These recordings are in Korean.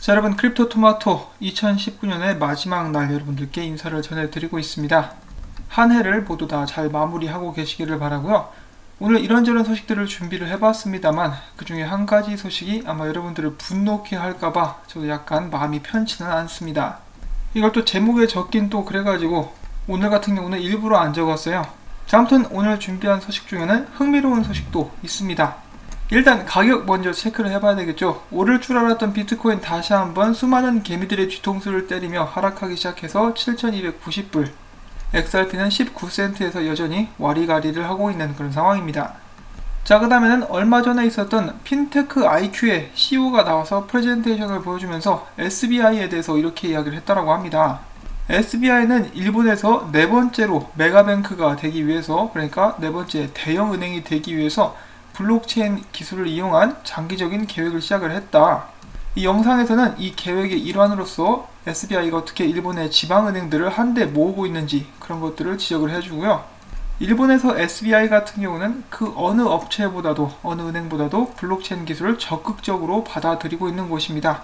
자, 여러분, 크립토 토마토 2019년의 마지막 날 여러분들께 인사를 전해드리고 있습니다. 한 해를 모두 다 잘 마무리하고 계시기를 바라고요. 오늘 이런저런 소식들을 준비를 해봤습니다만 그 중에 한 가지 소식이 아마 여러분들을 분노케 할까봐 저도 약간 마음이 편치는 않습니다. 이걸 또 제목에 적긴 또 그래가지고 오늘 같은 경우는 일부러 안 적었어요. 자, 아무튼 오늘 준비한 소식 중에는 흥미로운 소식도 있습니다. 일단 가격 먼저 체크를 해봐야 되겠죠. 오를 줄 알았던 비트코인 다시 한번 수많은 개미들의 뒤통수를 때리며 하락하기 시작해서 7,290불, XRP는 19센트에서 여전히 와리가리를 하고 있는 그런 상황입니다. 자, 그 다음에는 얼마 전에 있었던 핀테크 IQ의 CEO가 나와서 프레젠테이션을 보여주면서 SBI에 대해서 이렇게 이야기를 했다고 합니다. SBI는 일본에서 네 번째로 메가뱅크가 되기 위해서, 그러니까 네 번째 대형 은행이 되기 위해서 블록체인 기술을 이용한 장기적인 계획을 시작을 했다. 이 영상에서는 이 계획의 일환으로서 SBI가 어떻게 일본의 지방은행들을 한데 모으고 있는지 그런 것들을 지적을 해주고요. 일본에서 SBI 같은 경우는 그 어느 업체보다도 어느 은행보다도 블록체인 기술을 적극적으로 받아들이고 있는 곳입니다.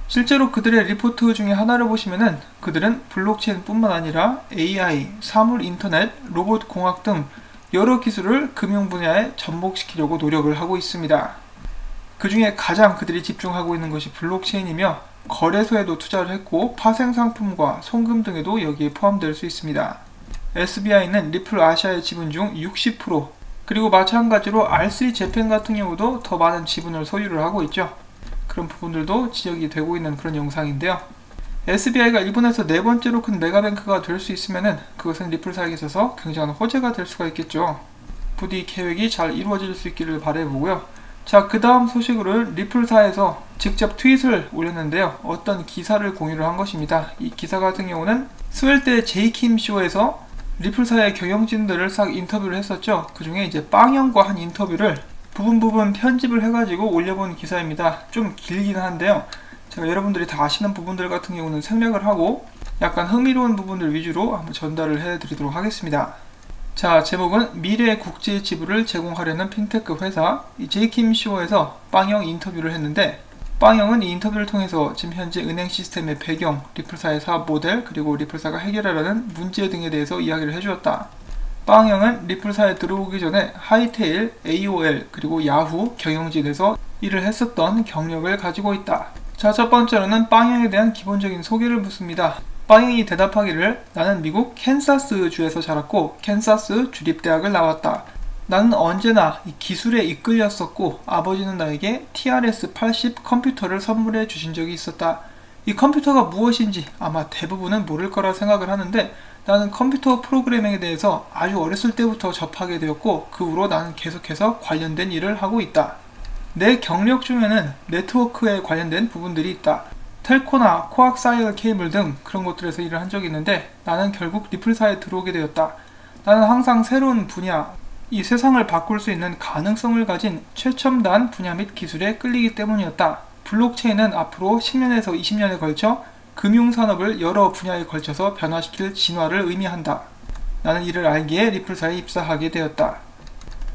실제로 그들의 리포트 중에 하나를 보시면은 그들은 블록체인 뿐만 아니라 AI, 사물 인터넷, 로봇 공학 등 여러 기술을 금융 분야에 접목시키려고 노력을 하고 있습니다. 그 중에 가장 그들이 집중하고 있는 것이 블록체인이며 거래소에도 투자를 했고 파생상품과 송금 등에도 여기에 포함될 수 있습니다. SBI는 리플 아시아의 지분 중 60%, 그리고 마찬가지로 R3 재팬 같은 경우도 더 많은 지분을 소유를 하고 있죠. 그런 부분들도 지적이 되고 있는 그런 영상인데요. SBI가 일본에서 네 번째로 큰 메가뱅크가 될 수 있으면은 그것은 리플사에게 있어서 굉장한 호재가 될 수가 있겠죠. 부디 계획이 잘 이루어질 수 있기를 바라보고요. 자, 그 다음 소식으로는 리플사에서 직접 트윗을 올렸는데요. 어떤 기사를 공유를 한 것입니다. 이 기사 같은 경우는 스웰때 제이킴 쇼에서 리플사의 경영진들을 싹 인터뷰를 했었죠. 그 중에 이제 빵형과 한 인터뷰를 부분 편집을 해가지고 올려본 기사입니다. 좀 길긴 한데요. 제가 여러분들이 다 아시는 부분들 같은 경우는 생략을 하고 약간 흥미로운 부분들 위주로 한번 전달을 해드리도록 하겠습니다. 자, 제목은 미래의 국제 지불을 제공하려는 핀테크 회사, 이 제이킴 쇼에서 빵형 인터뷰를 했는데, 빵형은 이 인터뷰를 통해서 지금 현재 은행 시스템의 배경, 리플사의 사업 모델, 그리고 리플사가 해결하려는 문제 등에 대해서 이야기를 해주었다. 빵형은 리플사에 들어오기 전에 하이테일, AOL, 그리고 야후 경영진에서 일을 했었던 경력을 가지고 있다. 자, 첫 번째로는 빵형에 대한 기본적인 소개를 묻습니다. 빵형이 대답하기를, 나는 미국 캔사스 주에서 자랐고 캔사스 주립대학을 나왔다. 나는 언제나 이 기술에 이끌렸었고 아버지는 나에게 TRS-80 컴퓨터를 선물해 주신 적이 있었다. 이 컴퓨터가 무엇인지 아마 대부분은 모를 거라 생각을 하는데, 나는 컴퓨터 프로그래밍에 대해서 아주 어렸을 때부터 접하게 되었고 그 후로 나는 계속해서 관련된 일을 하고 있다. 내 경력 중에는 네트워크에 관련된 부분들이 있다. 텔코나 코악사이얼 케이블 등 그런 것들에서 일을 한 적이 있는데 나는 결국 리플사에 들어오게 되었다. 나는 항상 새로운 분야, 이 세상을 바꿀 수 있는 가능성을 가진 최첨단 분야 및 기술에 끌리기 때문이었다. 블록체인은 앞으로 10년에서 20년에 걸쳐 금융산업을 여러 분야에 걸쳐서 변화시킬 진화를 의미한다. 나는 이를 알기에 리플사에 입사하게 되었다.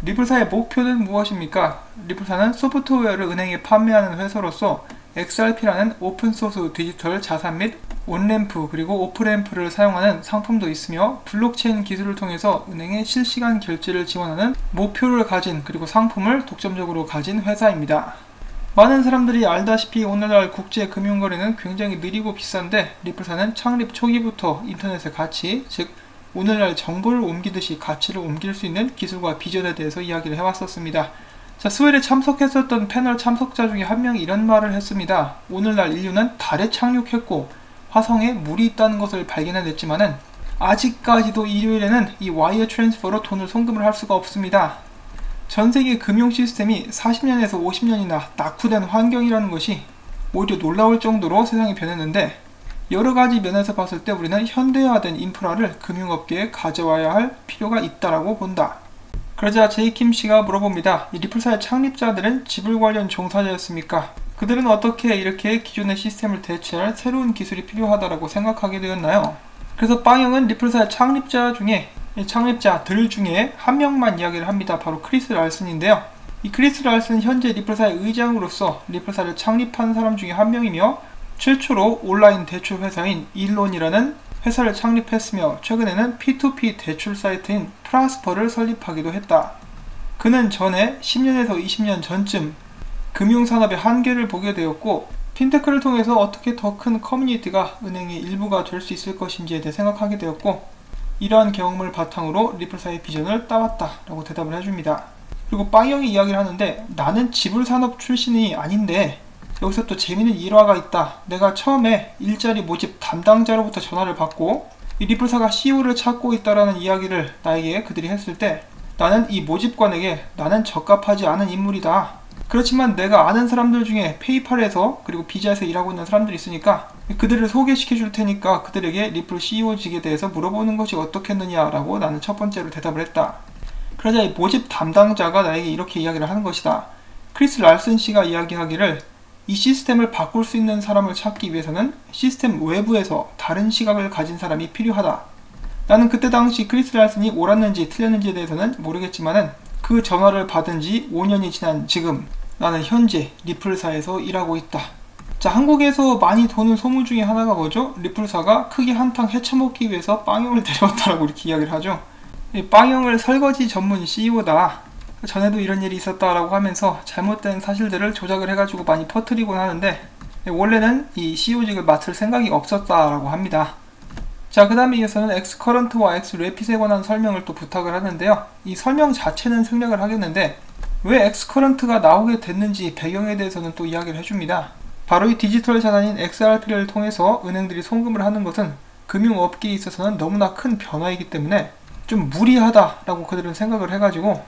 리플사의 목표는 무엇입니까? 리플사는 소프트웨어를 은행에 판매하는 회사로서 XRP라는 오픈소스 디지털 자산 및 온램프 그리고 오프램프를 사용하는 상품도 있으며 블록체인 기술을 통해서 은행의 실시간 결제를 지원하는 목표를 가진 그리고 상품을 독점적으로 가진 회사입니다. 많은 사람들이 알다시피 오늘날 국제 금융거래는 굉장히 느리고 비싼데 리플사는 창립 초기부터 인터넷의 가치, 즉 오늘날 정보를 옮기듯이 가치를 옮길 수 있는 기술과 비전에 대해서 이야기를 해왔었습니다. 자, 스웰에 참석했었던 패널 참석자 중에 한 명이 이런 말을 했습니다. 오늘날 인류는 달에 착륙했고 화성에 물이 있다는 것을 발견해냈지만은 아직까지도 일요일에는 이 와이어 트랜스퍼로 돈을 송금을 할 수가 없습니다. 전세계 금융 시스템이 40년에서 50년이나 낙후된 환경이라는 것이 오히려 놀라울 정도로 세상이 변했는데, 여러가지 면에서 봤을 때 우리는 현대화된 인프라를 금융업계에 가져와야 할 필요가 있다라고 본다. 그러자 제이킴 씨가 물어봅니다. 이 리플사의 창립자들은 지불 관련 종사자였습니까? 그들은 어떻게 이렇게 기존의 시스템을 대체할 새로운 기술이 필요하다라고 생각하게 되었나요? 그래서 빵형은 리플사의 창립자들 중에 한 명만 이야기를 합니다. 바로 크리스 랄슨인데요. 이 크리스 랄슨은 현재 리플사의 의장으로서 리플사를 창립한 사람 중에 한 명이며 최초로 온라인 대출 회사인 일론이라는 회사를 창립했으며 최근에는 P2P 대출 사이트인 프라스퍼를 설립하기도 했다. 그는 전에 10년에서 20년 전쯤 금융산업의 한계를 보게 되었고 핀테크를 통해서 어떻게 더 큰 커뮤니티가 은행의 일부가 될 수 있을 것인지에 대해 생각하게 되었고 이러한 경험을 바탕으로 리플사의 비전을 따왔다 라고 대답을 해줍니다. 그리고 빵형이 이야기를 하는데 나는 지불산업 출신이 아닌데 여기서 또 재미있는 일화가 있다. 내가 처음에 일자리 모집 담당자로부터 전화를 받고 이 리플사가 CEO를 찾고 있다라는 이야기를 나에게 그들이 했을 때 나는 이 모집관에게 나는 적합하지 않은 인물이다. 그렇지만 내가 아는 사람들 중에 페이팔에서 그리고 비자에서 일하고 있는 사람들이 있으니까 그들을 소개시켜 줄 테니까 그들에게 리플 CEO직에 대해서 물어보는 것이 어떻겠느냐라고 나는 첫 번째로 대답을 했다. 그러자 이 모집 담당자가 나에게 이렇게 이야기를 하는 것이다. 크리스 랄슨 씨가 이야기하기를 이 시스템을 바꿀 수 있는 사람을 찾기 위해서는 시스템 외부에서 다른 시각을 가진 사람이 필요하다. 나는 그때 당시 크리스 랄슨이 옳았는지 틀렸는지에 대해서는 모르겠지만은 그 전화를 받은 지 5년이 지난 지금 나는 현재 리플사에서 일하고 있다. 자, 한국에서 많이 도는 소문 중에 하나가 뭐죠? 리플사가 크게 한탕 헤쳐먹기 위해서 빵형을 데려왔다라고 이렇게 이야기를 하죠. 이 빵형을 설거지 전문 CEO다. 전에도 이런 일이 있었다라고 하면서 잘못된 사실들을 조작을 해가지고 많이 퍼뜨리곤 하는데 원래는 이 CEO직을 맡을 생각이 없었다라고 합니다. 자, 그 다음에 이어서는 엑스커런트와 엑스래핏에 관한 설명을 또 부탁을 하는데요. 이 설명 자체는 생략을 하겠는데 왜 엑스커런트가 나오게 됐는지 배경에 대해서는 또 이야기를 해줍니다. 바로 이 디지털 자산인 XRP를 통해서 은행들이 송금을 하는 것은 금융업계에 있어서는 너무나 큰 변화이기 때문에 좀 무리하다라고 그들은 생각을 해가지고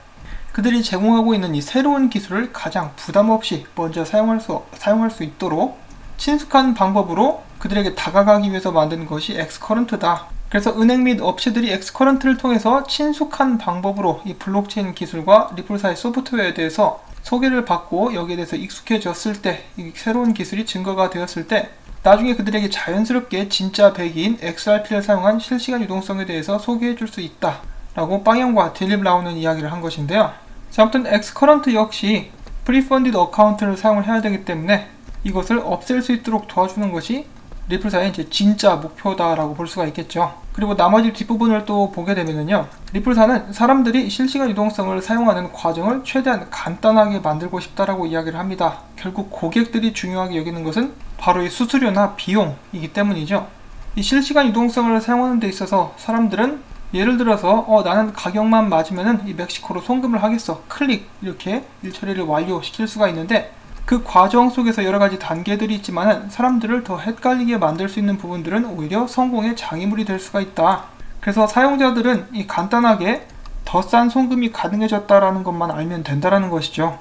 그들이 제공하고 있는 이 새로운 기술을 가장 부담없이 먼저 사용할 수 있도록 친숙한 방법으로 그들에게 다가가기 위해서 만든 것이 엑스커런트다. 그래서 은행 및 업체들이 엑스커런트를 통해서 친숙한 방법으로 이 블록체인 기술과 리플사의 소프트웨어에 대해서 소개를 받고 여기에 대해서 익숙해졌을 때, 이 새로운 기술이 증거가 되었을 때 나중에 그들에게 자연스럽게 진짜 배기인 XRP를 사용한 실시간 유동성에 대해서 소개해 줄 수 있다 라고 빵형과 딜립 라우는 이야기를 한 것인데요. 자, 아무튼 엑스커런트 역시 프리펀디드 어카운트를 사용을 해야 되기 때문에 이것을 없앨 수 있도록 도와주는 것이 리플사의 이제 진짜 목표다라고 볼 수가 있겠죠. 그리고 나머지 뒷부분을 또 보게 되면요, 리플사는 사람들이 실시간 유동성을 사용하는 과정을 최대한 간단하게 만들고 싶다라고 이야기를 합니다. 결국 고객들이 중요하게 여기는 것은 바로 이 수수료나 비용이기 때문이죠. 이 실시간 유동성을 사용하는 데 있어서 사람들은 예를 들어서 나는 가격만 맞으면은 이 멕시코로 송금을 하겠어. 클릭 이렇게 일 처리를 완료시킬 수가 있는데 그 과정 속에서 여러 가지 단계들이 있지만은 사람들을 더 헷갈리게 만들 수 있는 부분들은 오히려 성공의 장애물이 될 수가 있다. 그래서 사용자들은 이 간단하게 더 싼 송금이 가능해졌다라는 것만 알면 된다라는 것이죠.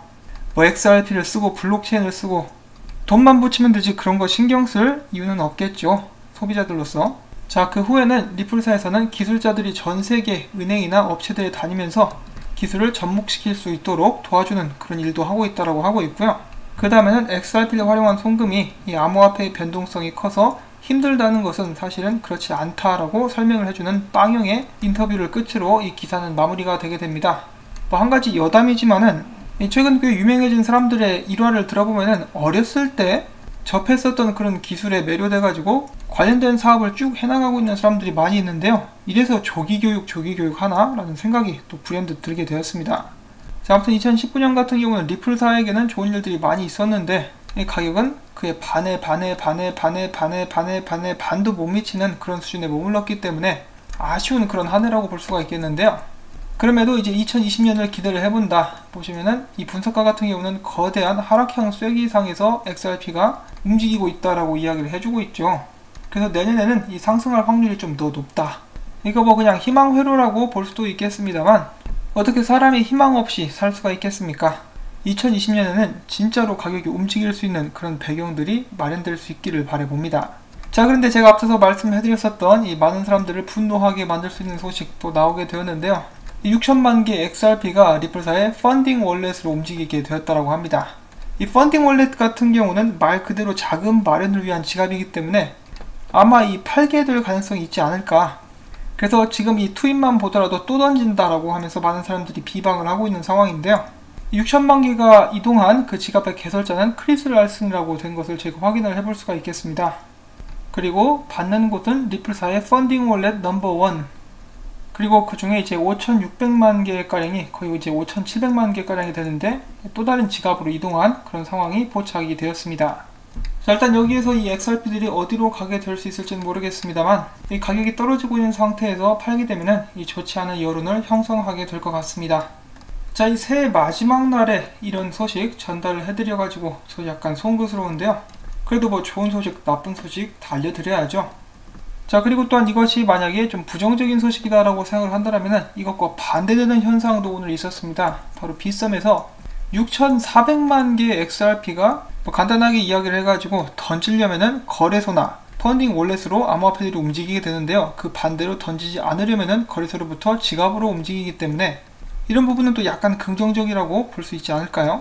뭐 XRP를 쓰고 블록체인을 쓰고 돈만 붙이면 되지 그런 거 신경 쓸 이유는 없겠죠. 소비자들로서. 자, 그 후에는 리플사에서는 기술자들이 전 세계 은행이나 업체들에 다니면서 기술을 접목시킬 수 있도록 도와주는 그런 일도 하고 있다라고 하고 있고요. 그 다음에는 XRP를 활용한 송금이 이 암호화폐의 변동성이 커서 힘들다는 것은 사실은 그렇지 않다라고 설명을 해주는 빵형의 인터뷰를 끝으로 이 기사는 마무리가 되게 됩니다. 뭐 한 가지 여담이지만은 최근 꽤 유명해진 사람들의 일화를 들어보면은 어렸을 때 접했었던 그런 기술에 매료돼가지고 관련된 사업을 쭉 해나가고 있는 사람들이 많이 있는데요. 이래서 조기교육 하나? 라는 생각이 또 불현듯 들게 되었습니다. 자, 아무튼 2019년 같은 경우는 리플사에게는 좋은 일들이 많이 있었는데 이 가격은 그의 반도 못 미치는 그런 수준에 머물렀기 때문에 아쉬운 그런 한 해라고 볼 수가 있겠는데요. 그럼에도 이제 2020년을 기대를 해본다 보시면은 이 분석가 같은 경우는 거대한 하락형 쐐기상에서 XRP가 움직이고 있다라고 이야기를 해주고 있죠. 그래서 내년에는 이 상승할 확률이 좀 더 높다. 이거 뭐 그냥 희망회로라고 볼 수도 있겠습니다만 어떻게 사람이 희망 없이 살 수가 있겠습니까? 2020년에는 진짜로 가격이 움직일 수 있는 그런 배경들이 마련될 수 있기를 바라봅니다. 자, 그런데 제가 앞서서 말씀해드렸었던 이 많은 사람들을 분노하게 만들 수 있는 소식도 나오게 되었는데요. 6천만 개 XRP가 리플사의 펀딩 월렛으로 움직이게 되었다고 합니다. 이 펀딩 월렛 같은 경우는 말 그대로 자금 마련을 위한 지갑이기 때문에 아마 이 팔게 될 가능성이 있지 않을까. 그래서 지금 이 투입만 보더라도 또 던진다라고 하면서 많은 사람들이 비방을 하고 있는 상황인데요. 6천만 개가 이동한 그 지갑의 개설자는 크리스 랄슨이라고 된 것을 제가 확인을 해볼 수가 있겠습니다. 그리고 받는 곳은 리플사의 펀딩 월렛 넘버 1. 그리고 그 중에 이제 5,600만 개 가량이 거의 이제 5,700만 개 가량이 되는데 또 다른 지갑으로 이동한 그런 상황이 포착이 되었습니다. 자, 일단 여기에서 이 XRP들이 어디로 가게 될 수 있을지는 모르겠습니다만 이 가격이 떨어지고 있는 상태에서 팔게 되면은 이 좋지 않은 여론을 형성하게 될 것 같습니다. 자, 이 새해 마지막 날에 이런 소식 전달을 해드려 가지고 저 약간 송구스러운데요. 그래도 뭐 좋은 소식, 나쁜 소식 다 알려드려야죠. 자, 그리고 또한 이것이 만약에 좀 부정적인 소식이다 라고 생각을 한다면 이것과 반대되는 현상도 오늘 있었습니다. 바로 빗썸에서 6,400만 개의 XRP가 뭐 간단하게 이야기를 해가지고 던지려면은 거래소나 펀딩 월렛으로 암호화폐들이 움직이게 되는데요. 그 반대로 던지지 않으려면은 거래소로부터 지갑으로 움직이기 때문에 이런 부분은 또 약간 긍정적이라고 볼 수 있지 않을까요?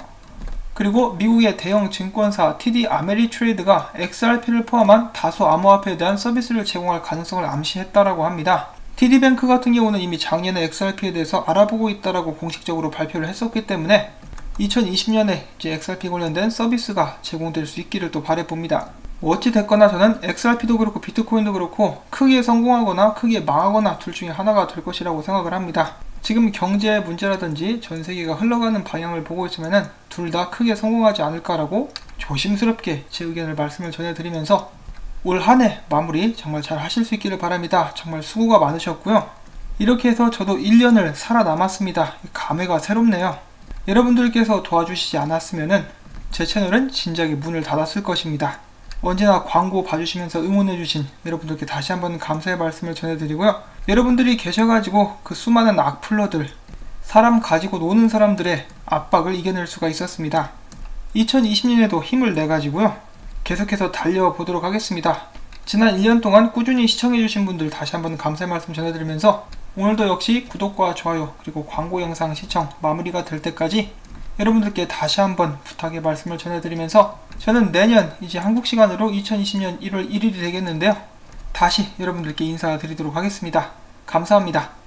그리고 미국의 대형 증권사 TD 아메리트레이드가 XRP를 포함한 다수 암호화폐에 대한 서비스를 제공할 가능성을 암시했다라고 합니다. TD뱅크 같은 경우는 이미 작년에 XRP에 대해서 알아보고 있다라고 공식적으로 발표를 했었기 때문에 2020년에 이제 XRP 관련된 서비스가 제공될 수 있기를 또 바라봅니다. 어찌 됐거나 저는 XRP도 그렇고 비트코인도 그렇고 크게 성공하거나 크게 망하거나 둘 중에 하나가 될 것이라고 생각을 합니다. 지금 경제 문제라든지 전 세계가 흘러가는 방향을 보고 있으면은 둘 다 크게 성공하지 않을까라고 조심스럽게 제 의견을 말씀을 전해드리면서 올 한 해 마무리 정말 잘 하실 수 있기를 바랍니다. 정말 수고가 많으셨고요. 이렇게 해서 저도 1년을 살아남았습니다. 감회가 새롭네요. 여러분들께서 도와주시지 않았으면은 제 채널은 진작에 문을 닫았을 것입니다. 언제나 광고 봐주시면서 응원해주신 여러분들께 다시 한번 감사의 말씀을 전해드리고요. 여러분들이 계셔가지고 그 수많은 악플러들, 사람 가지고 노는 사람들의 압박을 이겨낼 수가 있었습니다. 2020년에도 힘을 내가지고요. 계속해서 달려보도록 하겠습니다. 지난 1년 동안 꾸준히 시청해주신 분들 다시 한번 감사의 말씀 전해드리면서 오늘도 역시 구독과 좋아요 그리고 광고 영상 시청 마무리가 될 때까지 여러분들께 다시 한번 부탁의 말씀을 전해드리면서 저는 내년 이제 한국 시간으로 2020년 1월 1일이 되겠는데요. 다시 여러분들께 인사드리도록 하겠습니다. 감사합니다.